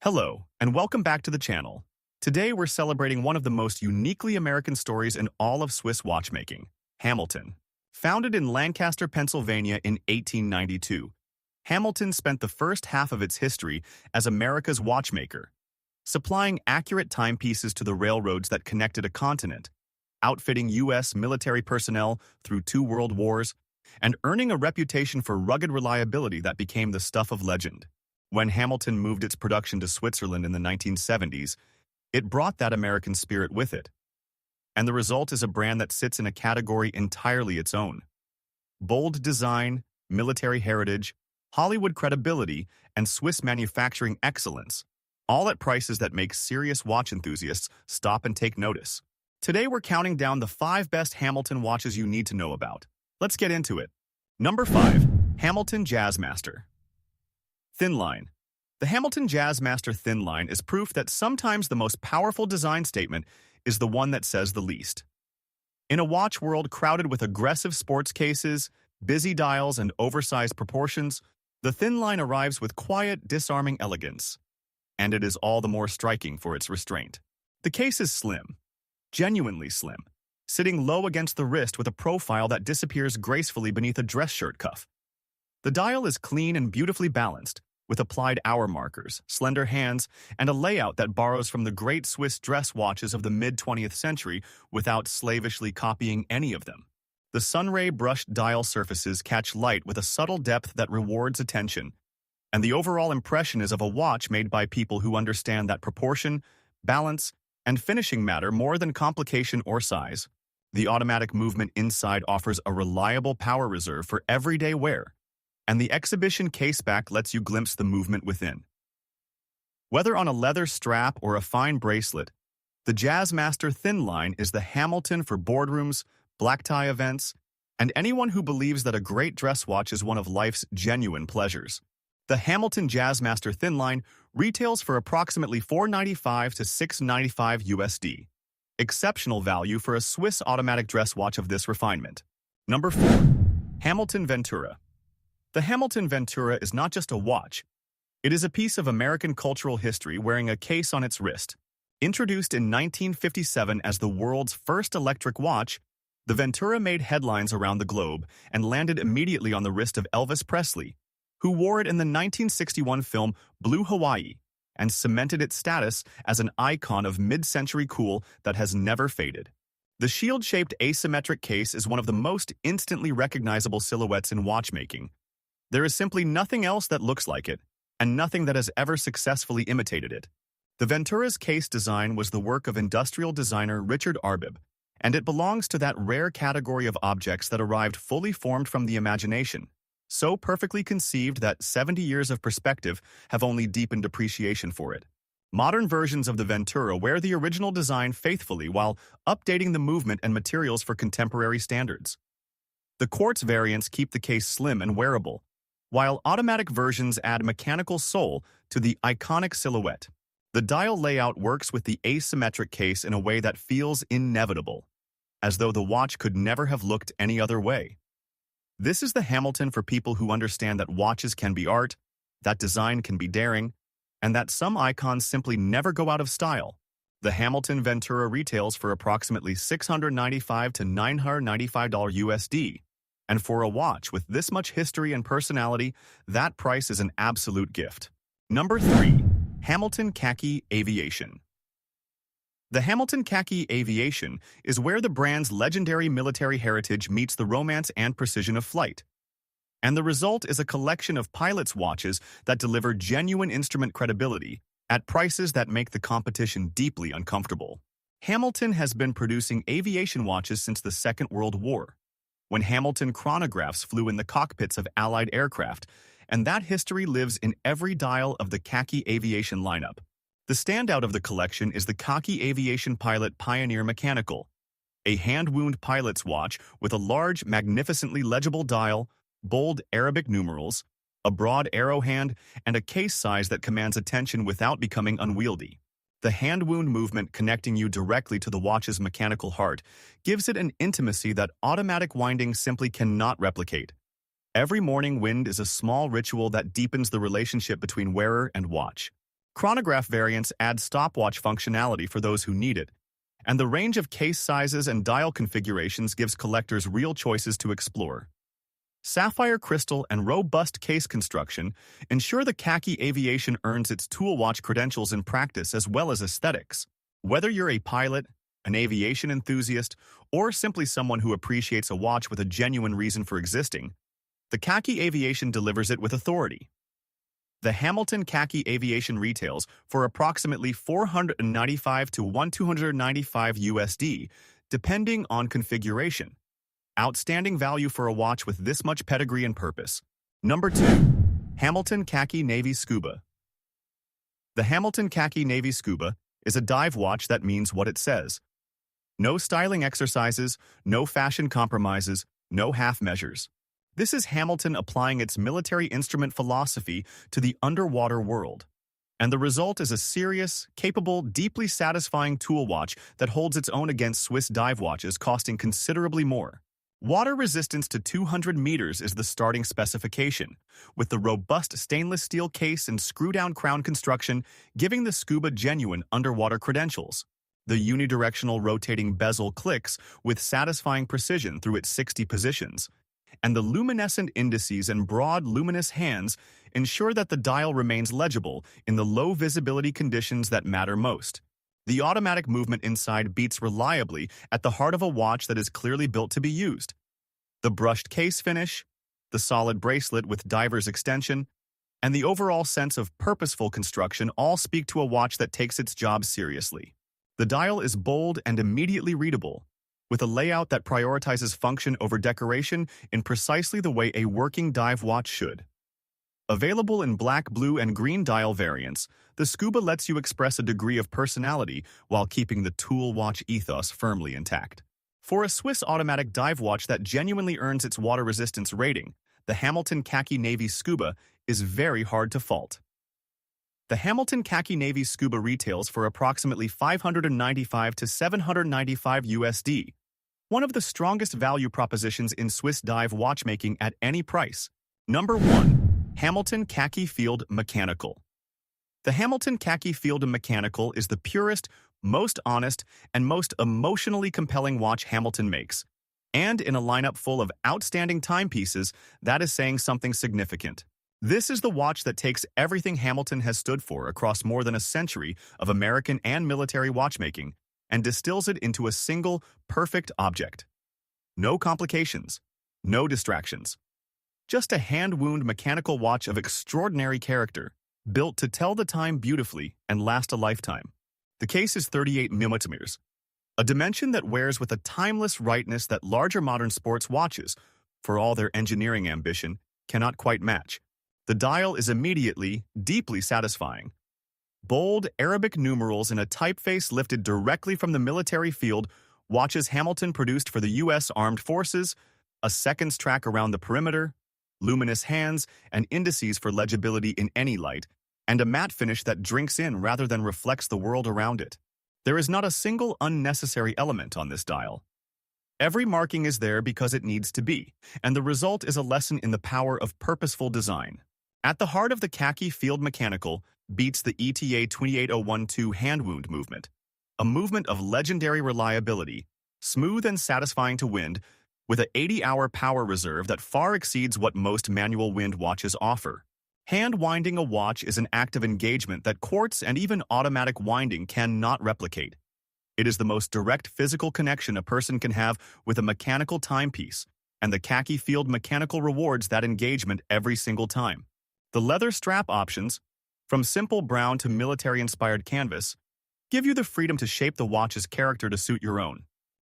Hello, and welcome back to the channel. Today we're celebrating one of the most uniquely American stories in all of Swiss watchmaking, Hamilton. Founded in Lancaster, Pennsylvania in 1892, Hamilton spent the first half of its history as America's watchmaker, supplying accurate timepieces to the railroads that connected a continent, outfitting U.S. military personnel through 2 world wars, and earning a reputation for rugged reliability that became the stuff of legend. When Hamilton moved its production to Switzerland in the 1970s, it brought that American spirit with it. And the result is a brand that sits in a category entirely its own. Bold design, military heritage, Hollywood credibility, and Swiss manufacturing excellence, all at prices that make serious watch enthusiasts stop and take notice. Today we're counting down the 5 best Hamilton watches you need to know about. Let's get into it. Number 5. Hamilton Jazzmaster. Thinline. The Hamilton Jazzmaster Thinline is proof that sometimes the most powerful design statement is the one that says the least. In a watch world crowded with aggressive sports cases, busy dials, and oversized proportions, the Thinline arrives with quiet, disarming elegance. And it is all the more striking for its restraint. The case is slim, genuinely slim, sitting low against the wrist with a profile that disappears gracefully beneath a dress shirt cuff. The dial is clean and beautifully balanced, with applied hour markers, slender hands, and a layout that borrows from the great Swiss dress watches of the mid-20th century without slavishly copying any of them. The sunray brushed dial surfaces catch light with a subtle depth that rewards attention, and the overall impression is of a watch made by people who understand that proportion, balance, and finishing matter more than complication or size. The automatic movement inside offers a reliable power reserve for everyday wear, and the exhibition caseback lets you glimpse the movement within. Whether on a leather strap or a fine bracelet, the Jazzmaster Thinline is the Hamilton for boardrooms, black tie events, and anyone who believes that a great dress watch is one of life's genuine pleasures. The Hamilton Jazzmaster Thinline retails for approximately $495 to $695 USD. Exceptional value for a Swiss automatic dress watch of this refinement. Number 4. Hamilton Ventura. The Hamilton Ventura is not just a watch. It is a piece of American cultural history wearing a case on its wrist. Introduced in 1957 as the world's first electric watch, the Ventura made headlines around the globe and landed immediately on the wrist of Elvis Presley, who wore it in the 1961 film Blue Hawaii and cemented its status as an icon of mid-century cool that has never faded. The shield-shaped asymmetric case is one of the most instantly recognizable silhouettes in watchmaking. There is simply nothing else that looks like it, and nothing that has ever successfully imitated it. The Ventura's case design was the work of industrial designer Richard Arbib, and it belongs to that rare category of objects that arrived fully formed from the imagination, so perfectly conceived that 70 years of perspective have only deepened appreciation for it. Modern versions of the Ventura wear the original design faithfully while updating the movement and materials for contemporary standards. The quartz variants keep the case slim and wearable, while automatic versions add mechanical soul to the iconic silhouette. The dial layout works with the asymmetric case in a way that feels inevitable, as though the watch could never have looked any other way. This is the Hamilton for people who understand that watches can be art, that design can be daring, and that some icons simply never go out of style. The Hamilton Ventura retails for approximately $695 to $995 USD. And for a watch with this much history and personality, that price is an absolute gift. Number 3. Hamilton Khaki Aviation. The Hamilton Khaki Aviation is where the brand's legendary military heritage meets the romance and precision of flight. And the result is a collection of pilots' watches that deliver genuine instrument credibility at prices that make the competition deeply uncomfortable. Hamilton has been producing aviation watches since the Second World War, when Hamilton chronographs flew in the cockpits of Allied aircraft, and that history lives in every dial of the Khaki Aviation lineup. The standout of the collection is the Khaki Aviation Pilot Pioneer Mechanical, a hand-wound pilot's watch with a large, magnificently legible dial, bold Arabic numerals, a broad arrow hand, and a case size that commands attention without becoming unwieldy. The hand-wound movement connecting you directly to the watch's mechanical heart gives it an intimacy that automatic winding simply cannot replicate. Every morning wind is a small ritual that deepens the relationship between wearer and watch. Chronograph variants add stopwatch functionality for those who need it, and the range of case sizes and dial configurations gives collectors real choices to explore. Sapphire crystal and robust case construction ensure the Khaki Aviation earns its tool watch credentials in practice as well as aesthetics. Whether you're a pilot, an aviation enthusiast, or simply someone who appreciates a watch with a genuine reason for existing, the Khaki Aviation delivers it with authority. The Hamilton Khaki Aviation retails for approximately $495 to $1,295 USD, depending on configuration. Outstanding value for a watch with this much pedigree and purpose. Number 2. Hamilton Khaki Navy Scuba. The Hamilton Khaki Navy Scuba is a dive watch that means what it says. No styling exercises, no fashion compromises, no half measures. This is Hamilton applying its military instrument philosophy to the underwater world. And the result is a serious, capable, deeply satisfying tool watch that holds its own against Swiss dive watches costing considerably more. Water resistance to 200 meters is the starting specification, with the robust stainless steel case and screw-down crown construction giving the Scuba genuine underwater credentials. The unidirectional rotating bezel clicks with satisfying precision through its 60 positions, and the luminescent indices and broad luminous hands ensure that the dial remains legible in the low visibility conditions that matter most. The automatic movement inside beats reliably at the heart of a watch that is clearly built to be used. The brushed case finish, the solid bracelet with diver's extension, and the overall sense of purposeful construction all speak to a watch that takes its job seriously. The dial is bold and immediately readable, with a layout that prioritizes function over decoration in precisely the way a working dive watch should. Available in black, blue, and green dial variants, the Scuba lets you express a degree of personality while keeping the tool watch ethos firmly intact. For a Swiss automatic dive watch that genuinely earns its water resistance rating, the Hamilton Khaki Navy Scuba is very hard to fault. The Hamilton Khaki Navy Scuba retails for approximately $595 to $795 USD, one of the strongest value propositions in Swiss dive watchmaking at any price. Number 1. Hamilton Khaki Field Mechanical. The Hamilton Khaki Field Mechanical is the purest, most honest, and most emotionally compelling watch Hamilton makes. And in a lineup full of outstanding timepieces, that is saying something significant. This is the watch that takes everything Hamilton has stood for across more than a century of American and military watchmaking and distills it into a single, perfect object. No complications, no distractions. Just a hand-wound mechanical watch of extraordinary character, built to tell the time beautifully and last a lifetime. The case is 38 millimeters, a dimension that wears with a timeless rightness that larger modern sports watches, for all their engineering ambition, cannot quite match. The dial is immediately, deeply satisfying. Bold Arabic numerals in a typeface lifted directly from the military field watches Hamilton produced for the U.S. Armed Forces, a seconds track around the perimeter, luminous hands and indices for legibility in any light, and a matte finish that drinks in rather than reflects the world around it. There is not a single unnecessary element on this dial. Every marking is there because it needs to be, and the result is a lesson in the power of purposeful design. At the heart of the Khaki Field Mechanical beats the ETA 28012 hand wound movement, a movement of legendary reliability, smooth and satisfying to wind, with an 80-hour power reserve that far exceeds what most manual wind watches offer. Hand-winding a watch is an act of engagement that quartz and even automatic winding cannot replicate. It is the most direct physical connection a person can have with a mechanical timepiece, and the Khaki Field Mechanical rewards that engagement every single time. The leather strap options, from simple brown to military-inspired canvas, give you the freedom to shape the watch's character to suit your own.